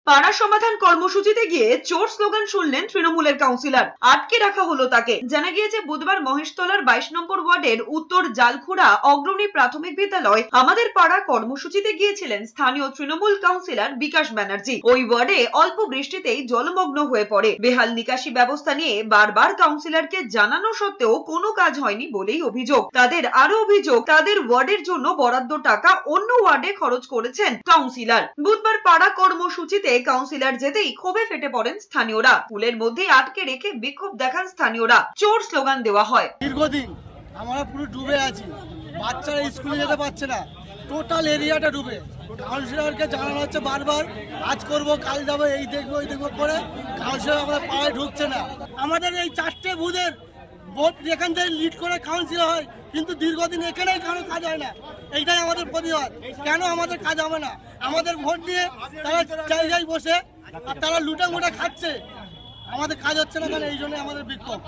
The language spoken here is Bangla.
পাড়া সমাধান কর্মসূচিতে গিয়ে চোর স্লোগান শুনলেন তৃণমূলের কাউন্সিলর। আটকে রাখা হলো তাকে। জানা গিয়েছে বুধবার মহেশতলার 22 নম্বর ওয়ার্ডের উত্তর জালখুড়া অগ্রণী প্রাথমিক বিদ্যালয় আমাদের পাড়া কর্মসূচিতে গিয়েছিলেন স্থানীয় তৃণমূল কাউন্সিলর বিকাশ ব্যানার্জি। ওই ওয়ার্ডে অল্প বৃষ্টিতেই জলমগ্ন হয়ে পড়ে। বেহাল নিকাশি ব্যবস্থা নিয়ে বারবার কাউন্সিলরকে জানানো সত্ত্বেও কোনো কাজ হয়নি বলেই অভিযোগ। তাদের আরো অভিযোগ, তাদের ওয়ার্ডের জন্য বরাদ্দ টাকা অন্য ওয়ার্ডে খরচ করেছেন কাউন্সিলর। বুধবার পাড়া কর্মসূচিতে কাউন্সিলর যেতেই ক্ষোভে ফেটে পড়েন স্থানীয়রা। স্কুলের মধ্যে আটকে রেখে বিক্ষোভ দেখান স্থানীয়রা। চোর স্লোগান দেওয়া হয়। দীর্ঘদিন আমরা পুরো ডুবে আছি, বাচ্চারা স্কুলে যেতে পারছে না, টোটাল এরিয়াটা ডুবে। কাউন্সিলরকে জানানো হচ্ছে বারবার, আজ করবো কাল যাবো, এই দেখবো ওই দেখবো করে কাউন্সিলর আমাদের পাড়ায় ঢুকছে না। আমাদের এই 4টে বুথের ভোট যেখান থেকে লিড করে কাউন্সিলর হয়, কিন্তু দীর্ঘদিন এখানেই কারো কাজ হয় না। এইটাই আমাদের প্রতিবাদ। কেন আমাদের কাজ হবে না? আমাদের ভোট দিয়ে তারা জায়গায় বসে আর তারা লুটা মুটা খাচ্ছে, আমাদের কাজ হচ্ছে না কেন? এই জন্য আমাদের বিক্ষোভ।